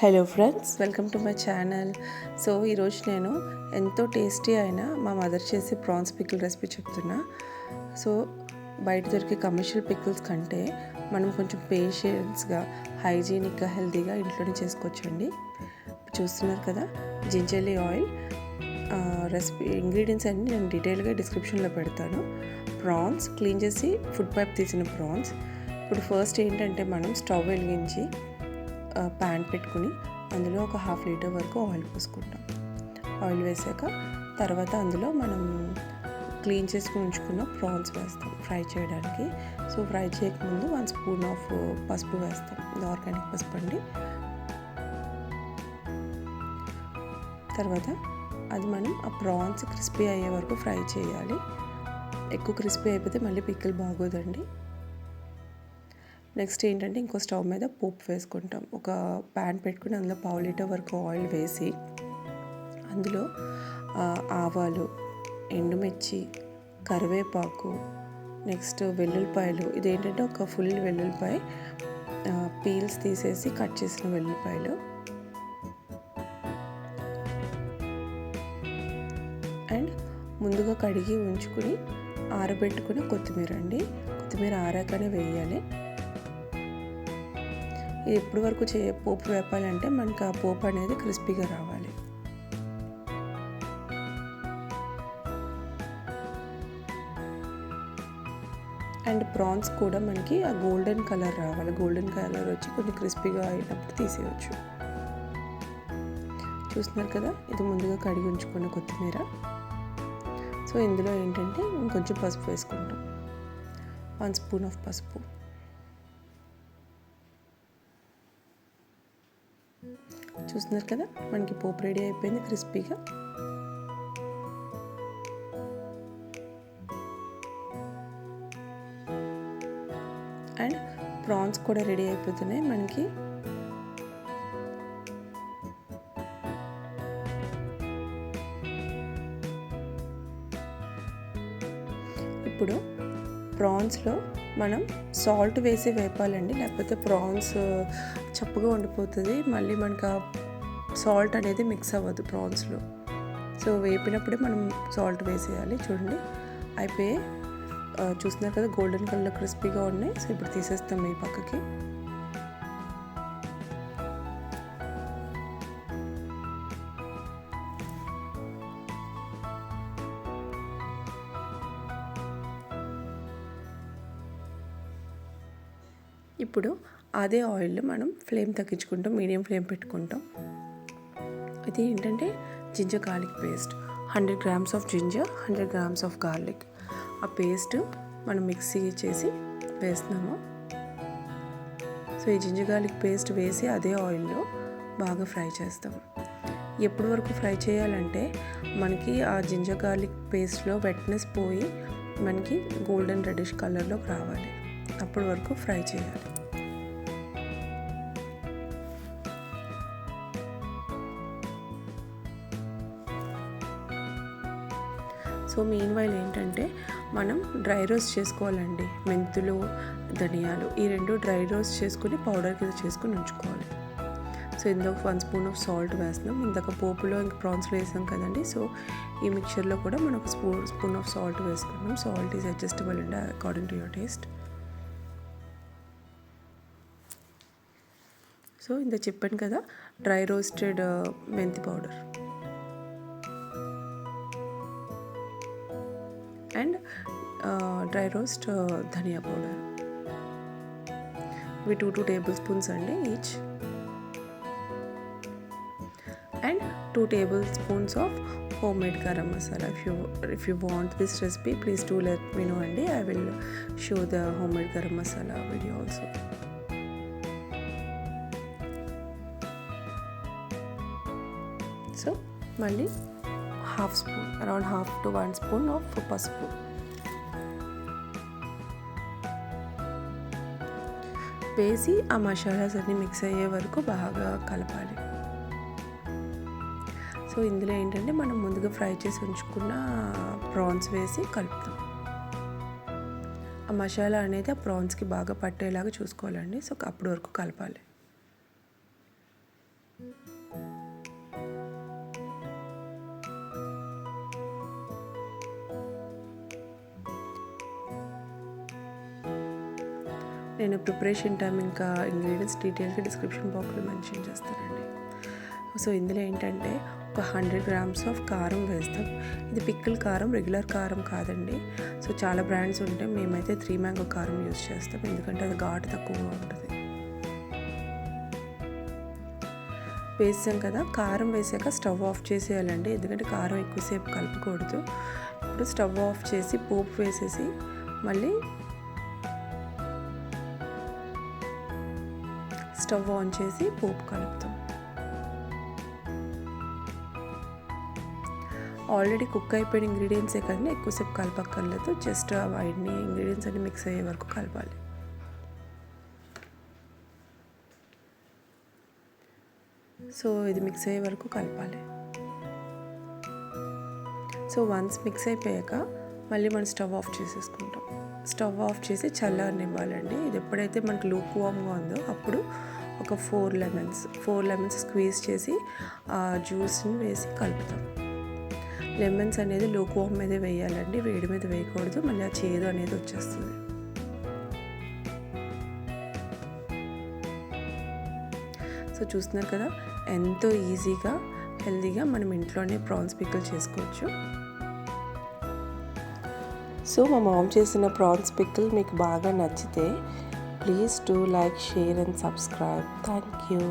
Hello friends, welcome to my channel. So ఈరోజు నేను ఎంతో టేస్టీ అయిన మా మదర్ చేసే ప్రాన్స్ పికిల్ రెసిపీ చెప్తున్నా. సో బయట దొరికే కమర్షియల్ పికిల్స్ కంటే మనం కొంచెం పేషియన్స్గా, హైజీనిక్గా, హెల్తీగా ఇంట్లోనే చేసుకోవచ్చండి. చూస్తున్నారు కదా, జింజర్లీ ఆయిల్ రెసిపీ ఇంగ్రీడియంట్స్ అన్నీ నేను డీటెయిల్గా డిస్క్రిప్షన్లో పెడతాను. ప్రాన్స్ క్లీన్ చేసి ఫుడ్ పైప్ తీసిన ప్రాన్స్. ఇప్పుడు ఫస్ట్ ఏంటంటే మనం స్టవ్ వెలిగించి ప్యాన్ పెట్టుకుని అందులో ఒక 1/2 లీటర్ వరకు ఆయిల్ పోసుకుంటాం. ఆయిల్ వేసాక తర్వాత అందులో మనం క్లీన్ చేసుకుని ఉంచుకున్న ప్రాన్స్ వేస్తాం ఫ్రై చేయడానికి. సో ఫ్రై చేయకముందు 1 స్పూన్ ఆఫ్ పసుపు వేస్తాం. ఇది ఆర్గానిక్ పసుపు అండి. తర్వాత అది మనం ఆ ప్రాన్స్ క్రిస్పీ అయ్యే వరకు ఫ్రై చేయాలి. ఎక్కువ క్రిస్పీ అయిపోతే మళ్ళీ పికిల్ బాగోదండి. నెక్స్ట్ ఏంటంటే ఇంకో స్టవ్ మీద పోపు వేసుకుంటాం. ఒక ప్యాన్ పెట్టుకుని అందులో 1/2 లీటర్ వరకు ఆయిల్ వేసి అందులో ఆవాలు, ఎండుమిర్చి, కరివేపాకు, నెక్స్ట్ వెల్లుల్లిపాయలు. ఇదేంటంటే ఒక ఫుల్ వెల్లుల్లిపాయ, పీల్స్ తీసేసి కట్ చేసిన వెల్లుల్లిపాయలు, అండ్ ముందుగా కడిగి ఉంచుకుని ఆరబెట్టుకుని కొత్తిమీర అండి. కొత్తిమీర ఆరాకనే వేయాలి. ఇది ఎప్పటి వరకు పోపు వేపాలంటే మనకు ఆ పోపు అనేది క్రిస్పీగా రావాలి. అండ్ ప్రాన్స్ కూడా మనకి ఆ గోల్డెన్ కలర్ రావాలి. గోల్డెన్ కలర్ వచ్చి కొంచెం క్రిస్పీగా అయినప్పుడు తీసేయచ్చు. చూస్తున్నారు కదా, ఇది ముందుగా కడిగి ఉంచుకున్న కొత్తిమీర. సో ఇందులో ఏంటంటే ఇంకొంచెం పసుపు వేసుకుంటాం. 1 స్పూన్ ఆఫ్ పసుపు. చూస్తున్నారు కదా, మనకి పోపు రెడీ అయిపోయింది క్రిస్పీగా. అండ్ ప్రాన్స్ కూడా రెడీ అయిపోతున్నాయి మనకి. ఇప్పుడు ప్రాన్స్లో మనం సాల్ట్ వేసి వేపాలండి, లేకపోతే ప్రాన్స్ చప్పుగా ఉండిపోతుంది. మళ్ళీ మనకు సాల్ట్ అనేది మిక్స్ అవ్వదు ప్రాన్స్లో. సో వేపినప్పుడే మనం సాల్ట్ వేసేయాలి. చూడండి, అయిపోయి చూస్తున్నారు కదా, గోల్డెన్ కలర్ క్రిస్పీగా ఉన్నాయి. సో ఇప్పుడు తీసేస్తాం ఈ పక్కకి. ఇప్పుడు అదే ఆయిల్ మనం ఫ్లేమ్ తగ్గించుకుంటాం, మీడియం ఫ్లేమ్ పెట్టుకుంటాం. ఇది ఏంటంటే ginger garlic paste. 100 grams of ginger, 100 grams of garlic. ఆ పేస్ట్ మనం మిక్సీ చేసి వేస్తున్నాము. సో ఈ జింజర్ గార్లిక్ పేస్ట్ వేసి అదే ఆయిల్లో బాగా ఫ్రై చేస్తాం. ఎప్పటి వరకు ఫ్రై చేయాలంటే మనకి ఆ జింజర్ గార్లిక్ పేస్ట్లో వెట్నెస్ పోయి మనకి గోల్డెన్ రెడ్డిష్ కలర్లోకి రావాలి. అప్పటి వరకు ఫ్రై చేయాలి. సో మెయిన్ వైల్ ఏంటంటే మనం డ్రై రోస్ట్ చేసుకోవాలండి. మెంతులు, ధనియాలు ఈ 2 డ్రై రోస్ట్ చేసుకుని పౌడర్ కింద చేసుకుని ఉంచుకోవాలి. సో ఇందులో 1 స్పూన్ ఆఫ్ సాల్ట్ వేస్తున్నాం. ఇందాక పోపులో ఇంకా ప్రాన్స్లో వేసాం కదండి. సో ఈ మిక్చర్లో కూడా మనం ఒక స్పూన్ ఆఫ్ సాల్ట్ వేసుకున్నాం. సాల్ట్ ఈజ్ అడ్జస్టబుల్ అండి, according to your taste. So ఇంత చెప్పాను కదా, dry roasted methi powder and dry roast dhania powder. ఇవి 2 tablespoons అండి each. And 2 tablespoons of home made garam masala. If you want this recipe please do let me know అండి. I will show the home made garam masala video also. So మళ్ళీ around half to 1 spoon of పసుపు. వేసి ఆ మసాలాస్ అన్నీ mix అయ్యే వరకు బాగా కలపాలి. సో ఇందులో ఏంటంటే మనం ముందుగా ఫ్రై చేసి ఉంచుకున్న ప్రాన్స్ వేసి కలుపుతాం. ఆ మసాలా అనేది ఆ ప్రాన్స్కి బాగా పట్టేలాగా చూసుకోవాలండి. సో అప్పటి వరకు కలపాలి. నేను ప్రిపరేషన్ టైం ఇంకా ఇంగ్రీడియంట్స్ డీటెయిల్గా డిస్క్రిప్షన్ బాక్స్లో మెన్షన్ చేస్తానండి. సో ఇందులో ఏంటంటే ఒక 100 grams ఆఫ్ కారం వేస్తాం. ఇది పికిల్ కారం, రెగ్యులర్ కారం కాదండి. సో చాలా బ్రాండ్స్ ఉంటాయి, మేమైతే 3 mango కారం యూజ్ చేస్తాం, ఎందుకంటే అది ఘాటు తక్కువగా ఉంటుంది. వేసాం కదా, కారం వేసాక స్టవ్ ఆఫ్ చేసేయాలండి, ఎందుకంటే కారం ఎక్కువసేపు కలపకూడదు. ఇప్పుడు స్టవ్ ఆఫ్ చేసి పోపు వేసేసి మళ్ళీ స్టవ్ ఆన్ చేసి పోపు కలుపుతాం. ఆల్రెడీ కుక్ అయిపోయిన ఇంగ్రీడియంట్సే కానీ ఎక్కువసేపు కలపక్కర్లేదు, జస్ట్ అవన్నీ ఇంగ్రీడియంట్స్ అన్ని మిక్స్ అయ్యే వరకు కలపాలి. సో ఇది మిక్స్ అయ్యే వరకు కలపాలి. సో వన్స్ మిక్స్ అయిపోయాక మళ్ళీ మనం స్టవ్ ఆఫ్ చేసేసుకుంటాం. స్టవ్ ఆఫ్ చేసి చల్లారనివ్వాలండి. ఇది ఎప్పుడైతే మనకు లూక్ వామ్గా ఉందో అప్పుడు ఒక 4 లెమన్స్ స్క్వీజ్ చేసి ఆ జ్యూస్ని వేసి కలుపుతాం. లెమన్స్ అనేది లూక్ వామ్ మీదే వేయాలండి, వేడి మీద వేయకూడదు, మళ్ళీ ఆ చేదు అనేది వచ్చేస్తుంది. సో చూస్తున్నారు కదా, ఎంతో ఈజీగా హెల్తీగా మనం ఇంట్లోనే ప్రాన్స్ పికిల్ చేసుకోవచ్చు. సో మా మామ్ చేసిన ప్రాన్స్ పికిల్ మీకు బాగా నచ్చితే please do like, share and subscribe. Thank you.